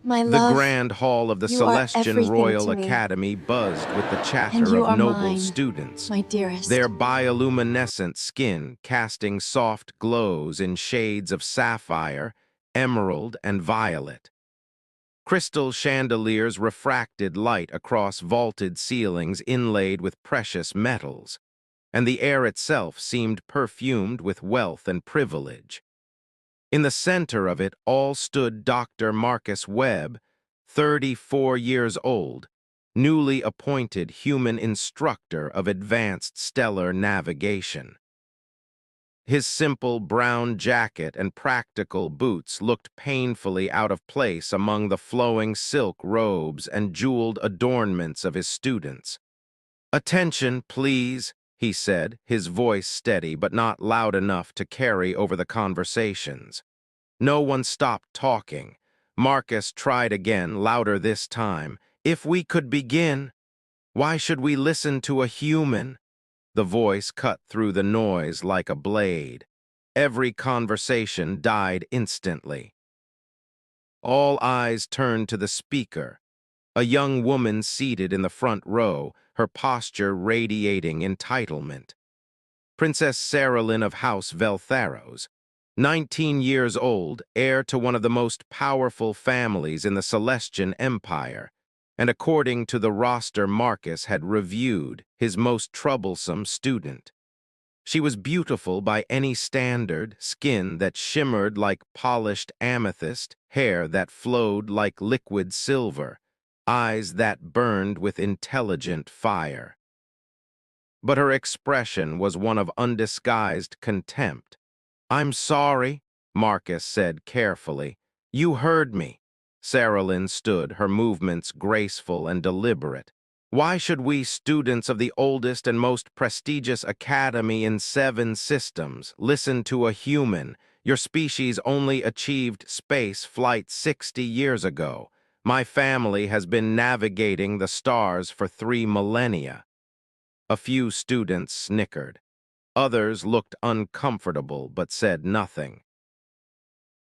My The love, grand hall of the you are Celestian everything Royal to me, Academy buzzed with the and chatter you of are noble mine, students, my dearest. their bioluminescent skin casting soft glows in shades of sapphire, emerald, and violet. Crystal chandeliers refracted light across vaulted ceilings inlaid with precious metals, and the air itself seemed perfumed with wealth and privilege. In the center of it all stood Dr. Marcus Webb, 34 years old, newly appointed human instructor of advanced stellar navigation. His simple brown jacket and practical boots looked painfully out of place among the flowing silk robes and jeweled adornments of his students. "Attention, please," he said, his voice steady but not loud enough to carry over the conversations. No one stopped talking. Marcus tried again, louder this time. "If we could begin, why should we listen to a human?" The voice cut through the noise like a blade. Every conversation died instantly. All eyes turned to the speaker, a young woman seated in the front row, her posture radiating entitlement. Princess Saralyn of House Veltharos, 19 years old, heir to one of the most powerful families in the Celestian Empire, and according to the roster Marcus had reviewed, his most troublesome student. She was beautiful by any standard, skin that shimmered like polished amethyst, hair that flowed like liquid silver, eyes that burned with intelligent fire. But her expression was one of undisguised contempt. "I'm sorry," Marcus said carefully. "You heard me." Saralyn stood, her movements graceful and deliberate. "Why should we students of the oldest and most prestigious academy in 7 systems listen to a human? Your species only achieved space flight 60 years ago. My family has been navigating the stars for 3 millennia. A few students snickered. Others looked uncomfortable but said nothing.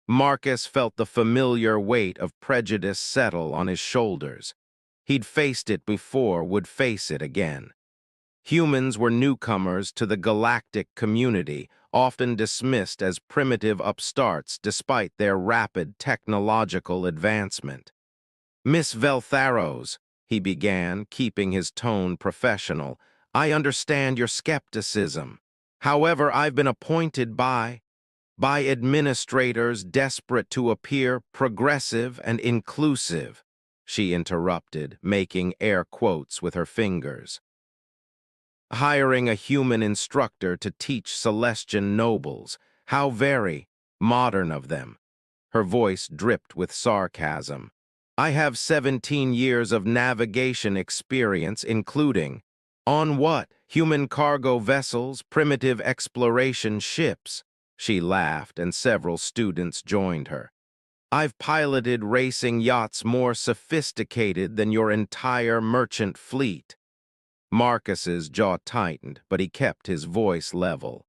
Marcus felt the familiar weight of prejudice settle on his shoulders. He'd faced it before, would face it again. Humans were newcomers to the galactic community, often dismissed as primitive upstarts despite their rapid technological advancement. "Miss Veltharos," he began, keeping his tone professional, "I understand your skepticism. However, I've been appointed by administrators desperate to appear progressive and inclusive," she interrupted, making air quotes with her fingers. "Hiring a human instructor to teach Celestian nobles. How very modern of them." Her voice dripped with sarcasm. "I have 17 years of navigation experience, including, on what? Human cargo vessels, primitive exploration ships." She laughed, and several students joined her. "I've piloted racing yachts more sophisticated than your entire merchant fleet." Marcus's jaw tightened, but he kept his voice level.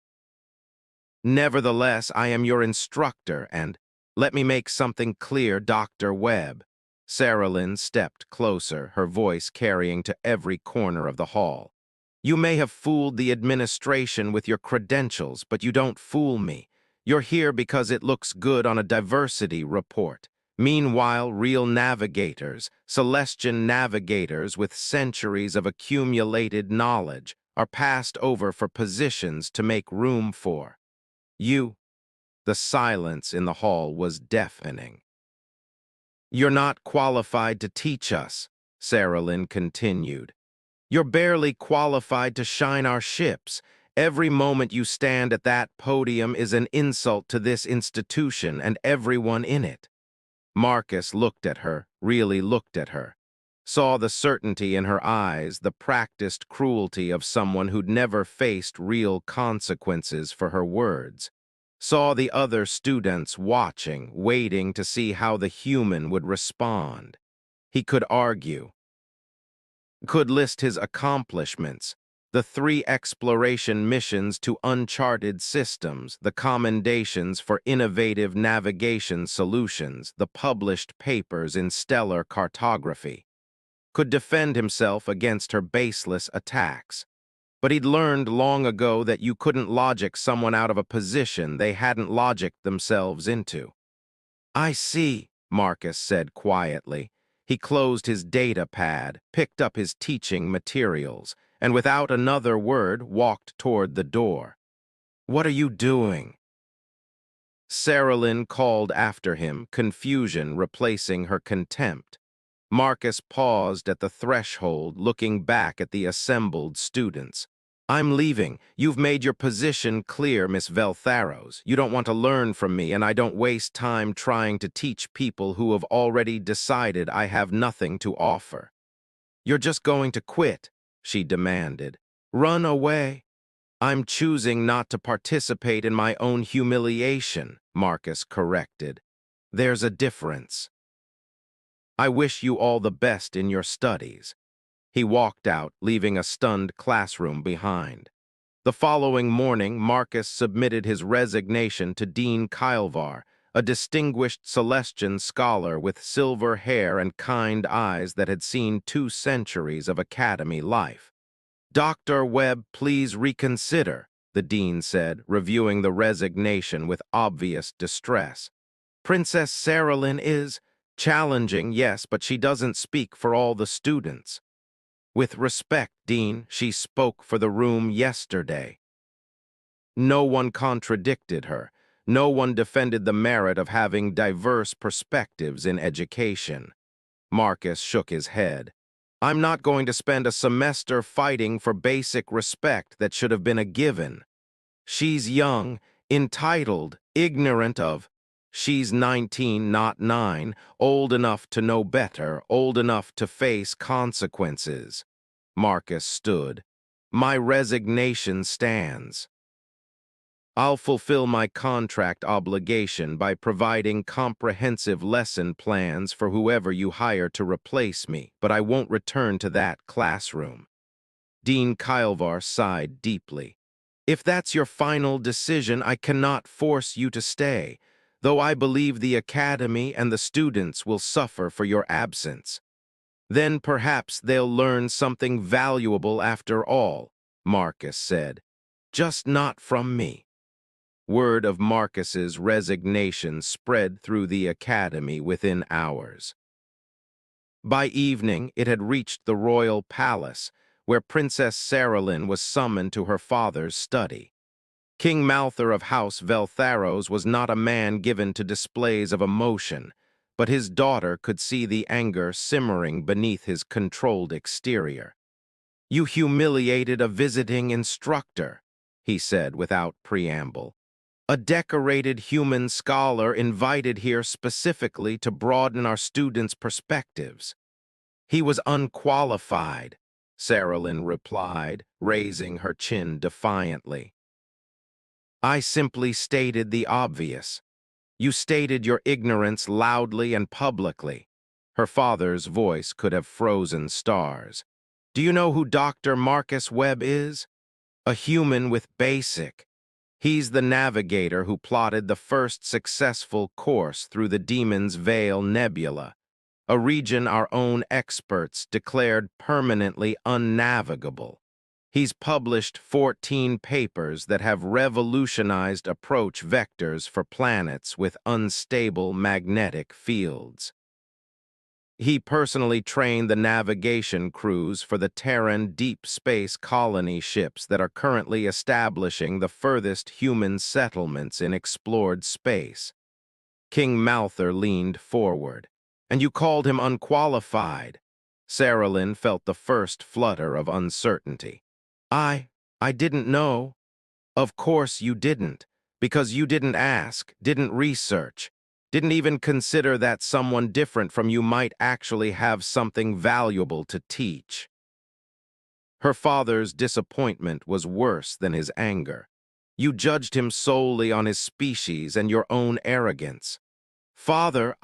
"Nevertheless, I am your instructor, and let me make something clear, Dr. Webb." Saralyn stepped closer, her voice carrying to every corner of the hall. "You may have fooled the administration with your credentials, but you don't fool me. You're here because it looks good on a diversity report. Meanwhile, real navigators, Celestian navigators with centuries of accumulated knowledge, are passed over for positions to make room for you." The silence in the hall was deafening. "You're not qualified to teach us," Saralyn continued. "You're barely qualified to shine our ships. Every moment you stand at that podium is an insult to this institution and everyone in it." Marcus looked at her, really looked at her, saw the certainty in her eyes, the practiced cruelty of someone who'd never faced real consequences for her words. Saw the other students watching, waiting to see how the human would respond. He could argue, could list his accomplishments, The 3 exploration missions to uncharted systems, the commendations for innovative navigation solutions, the published papers in stellar cartography. Could defend himself against her baseless attacks. But he'd learned long ago that you couldn't logic someone out of a position they hadn't logicked themselves into. I see, Marcus said quietly. He closed his data pad, picked up his teaching materials, and without another word walked toward the door. What are you doing? Saralyn called after him, confusion replacing her contempt. Marcus paused at the threshold, looking back at the assembled students. I'm leaving. You've made your position clear, Miss Veltharos. You don't want to learn from me, and I don't waste time trying to teach people who have already decided I have nothing to offer. You're just going to quit, she demanded. Run away. I'm choosing not to participate in my own humiliation, Marcus corrected. There's a difference. I wish you all the best in your studies. He walked out, leaving a stunned classroom behind. The following morning, Marcus submitted his resignation to Dean Kylvar, a distinguished Celestian scholar with silver hair and kind eyes that had seen 2 centuries of academy life. Dr. Webb, please reconsider, the dean said, reviewing the resignation with obvious distress. Princess Saralyn is challenging, yes, but she doesn't speak for all the students. With respect, Dean, she spoke for the room yesterday. No one contradicted her. No one defended the merit of having diverse perspectives in education. Marcus shook his head. I'm not going to spend a semester fighting for basic respect that should have been a given. She's young, entitled, ignorant of. She's 19, not 9, old enough to know better, old enough to face consequences. Marcus stood. My resignation stands. I'll fulfill my contract obligation by providing comprehensive lesson plans for whoever you hire to replace me, but I won't return to that classroom. Dean Kylvar sighed deeply. If that's your final decision, I cannot force you to stay, though I believe the academy and the students will suffer for your absence. Then perhaps they'll learn something valuable after all, Marcus said. Just not from me. Word of Marcus's resignation spread through the academy within hours. By evening, it had reached the royal palace, where Princess Saralyn was summoned to her father's study. King Malthor of House Veltharos was not a man given to displays of emotion, but his daughter could see the anger simmering beneath his controlled exterior. You humiliated a visiting instructor, he said without preamble. A decorated human scholar invited here specifically to broaden our students' perspectives. He was unqualified, Saralyn replied, raising her chin defiantly. I simply stated the obvious. You stated your ignorance loudly and publicly. Her father's voice could have frozen stars. Do you know who Dr. Marcus Webb is? A human with basic. He's the navigator who plotted the first successful course through the Demon's Veil Nebula, a region our own experts declared permanently unnavigable. He's published 14 papers that have revolutionized approach vectors for planets with unstable magnetic fields. He personally trained the navigation crews for the Terran deep space colony ships that are currently establishing the furthest human settlements in explored space. King Malthor leaned forward. And you called him unqualified. Saralyn felt the first flutter of uncertainty. I didn't know. Of course you didn't, because you didn't ask, didn't research, didn't even consider that someone different from you might actually have something valuable to teach. Her father's disappointment was worse than his anger. You judged him solely on his species and your own arrogance. Father,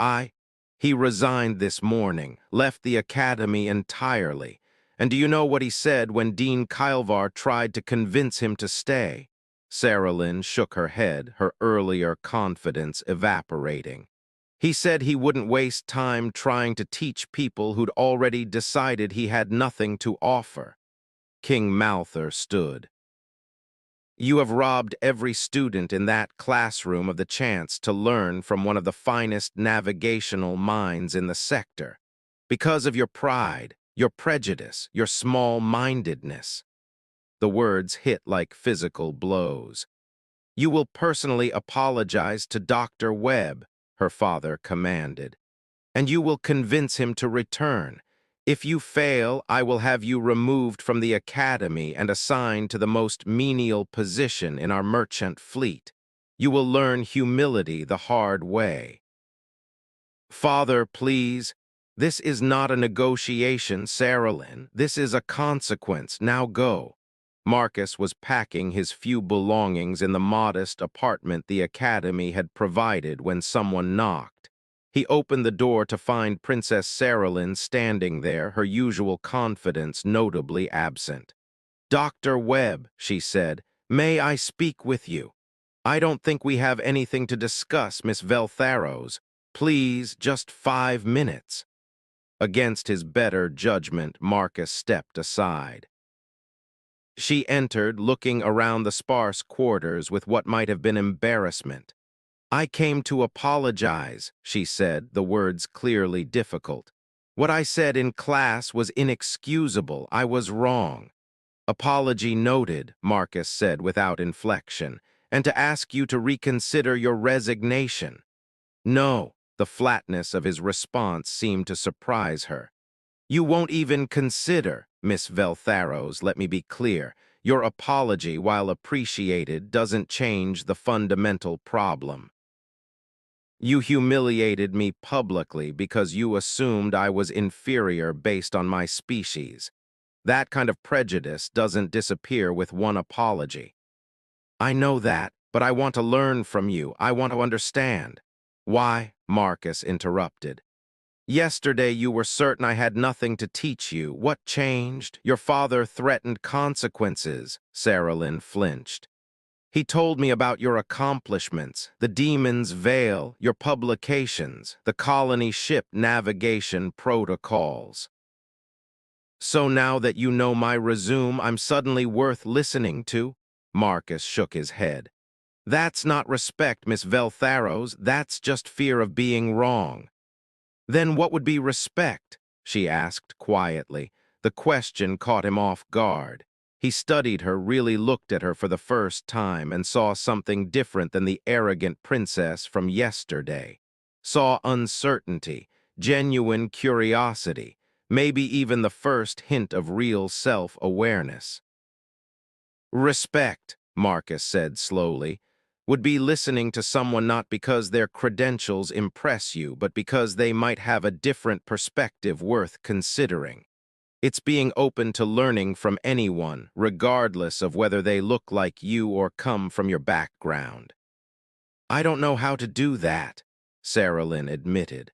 he resigned this morning, left the academy entirely, And do you know what he said when Dean Kylvar tried to convince him to stay? Sarah Lynn shook her head, her earlier confidence evaporating. He said he wouldn't waste time trying to teach people who'd already decided he had nothing to offer. King Malther stood. You have robbed every student in that classroom of the chance to learn from one of the finest navigational minds in the sector. Because of your pride, your prejudice, your small-mindedness. The words hit like physical blows. You will personally apologize to Dr. Webb, her father commanded, and you will convince him to return. If you fail, I will have you removed from the academy and assigned to the most menial position in our merchant fleet. You will learn humility the hard way. Father, please. This is not a negotiation, Sarah Lynn. This is a consequence. Now go. Marcus was packing his few belongings in the modest apartment the academy had provided when someone knocked. He opened the door to find Princess Sarah Lynn standing there, her usual confidence notably absent. Dr. Webb, she said, may I speak with you? I don't think we have anything to discuss, Miss Veltharos. Please, just 5 minutes. Against his better judgment, Marcus stepped aside. She entered, looking around the sparse quarters with what might have been embarrassment. I came to apologize, she said, the words clearly difficult. What I said in class was inexcusable. I was wrong. Apology noted, Marcus said without inflection, and to ask you to reconsider your resignation. No, the flatness of his response seemed to surprise her. You won't even consider, Miss Veltharos, let me be clear. Your apology, while appreciated, doesn't change the fundamental problem. You humiliated me publicly because you assumed I was inferior based on my species. That kind of prejudice doesn't disappear with one apology. I know that, but I want to learn from you. I want to understand. Why? Marcus interrupted. Yesterday you were certain I had nothing to teach you. What changed? Your father threatened consequences. Sarah Lynn flinched. He told me about your accomplishments, the Demon's Veil, your publications, the colony ship navigation protocols. So now that you know my resume, I'm suddenly worth listening to? Marcus shook his head. That's not respect, Miss Veltharos. That's just fear of being wrong. Then what would be respect? She asked quietly. The question caught him off guard. He studied her, really looked at her for the first time, and saw something different than the arrogant princess from yesterday. Saw uncertainty, genuine curiosity, maybe even the first hint of real self-awareness. Respect, Marcus said slowly, would be listening to someone not because their credentials impress you, but because they might have a different perspective worth considering. It's being open to learning from anyone, regardless of whether they look like you or come from your background. I don't know how to do that, Sarah Lynn admitted.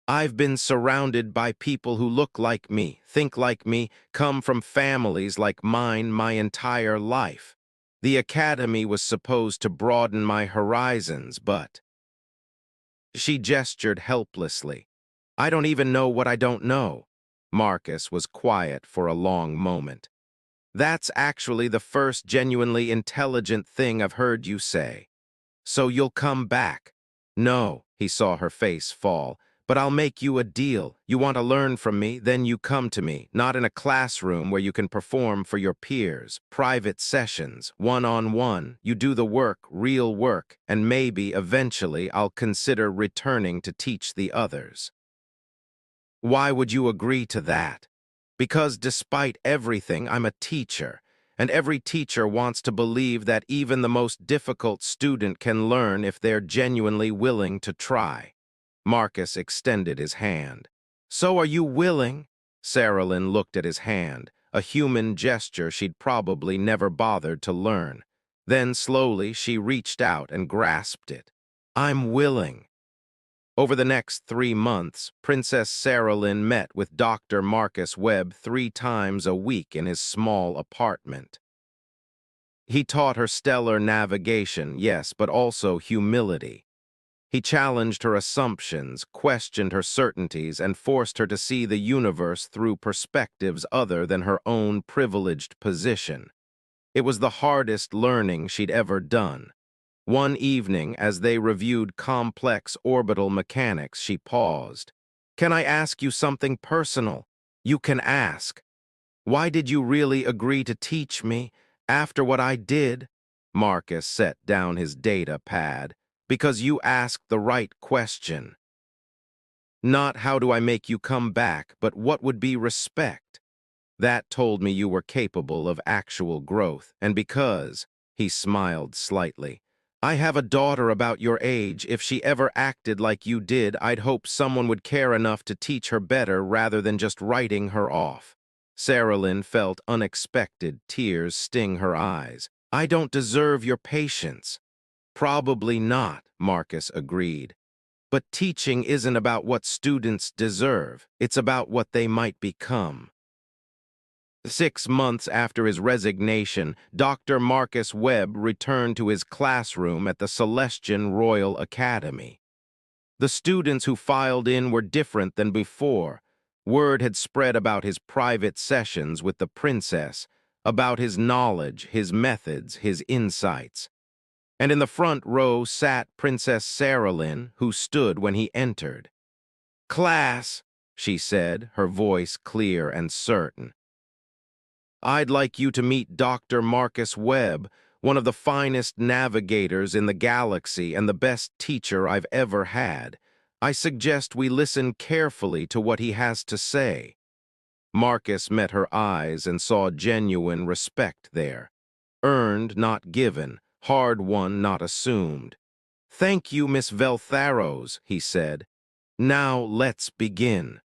I've been surrounded by people who look like me, think like me, come from families like mine my entire life. The academy was supposed to broaden my horizons, but... She gestured helplessly. I don't even know what I don't know. Marcus was quiet for a long moment. That's actually the first genuinely intelligent thing I've heard you say. So you'll come back? No, he saw her face fall. But I'll make you a deal. You want to learn from me, then you come to me, not in a classroom where you can perform for your peers, private sessions, one-on-one. You do the work, real work, and maybe, eventually, I'll consider returning to teach the others. Why would you agree to that? Because despite everything, I'm a teacher, and every teacher wants to believe that even the most difficult student can learn if they're genuinely willing to try. Marcus extended his hand. So are you willing? Sarah Lynn looked at his hand, a human gesture she'd probably never bothered to learn. Then slowly she reached out and grasped it. I'm willing. Over the next 3 months, Princess Saralyn met with Dr. Marcus Webb 3 times a week in his small apartment. He taught her stellar navigation, yes, but also humility. He challenged her assumptions, questioned her certainties, and forced her to see the universe through perspectives other than her own privileged position. It was the hardest learning she'd ever done. One evening, as they reviewed complex orbital mechanics, she paused. "Can I ask you something personal?" "You can ask." "Why did you really agree to teach me after what I did?" Marcus set down his data pad. "Because you asked the right question. Not how do I make you come back, but what would be respect. That told me you were capable of actual growth, and because," he smiled slightly, "I have a daughter about your age. If she ever acted like you did, I'd hope someone would care enough to teach her better rather than just writing her off." Saralyn felt unexpected tears sting her eyes. "I don't deserve your patience." "Probably not," Marcus agreed. "But teaching isn't about what students deserve. It's about what they might become." 6 months after his resignation, Dr. Marcus Webb returned to his classroom at the Celestian Royal Academy. The students who filed in were different than before. Word had spread about his private sessions with the princess, about his knowledge, his methods, his insights. And in the front row sat Princess Saralyn, who stood when he entered. "Class," she said, her voice clear and certain, "I'd like you to meet Dr. Marcus Webb, one of the finest navigators in the galaxy and the best teacher I've ever had. I suggest we listen carefully to what he has to say." Marcus met her eyes and saw genuine respect there. Earned, not given, hard-won, not assumed. "Thank you, Miss Veltharos," he said. "Now let's begin."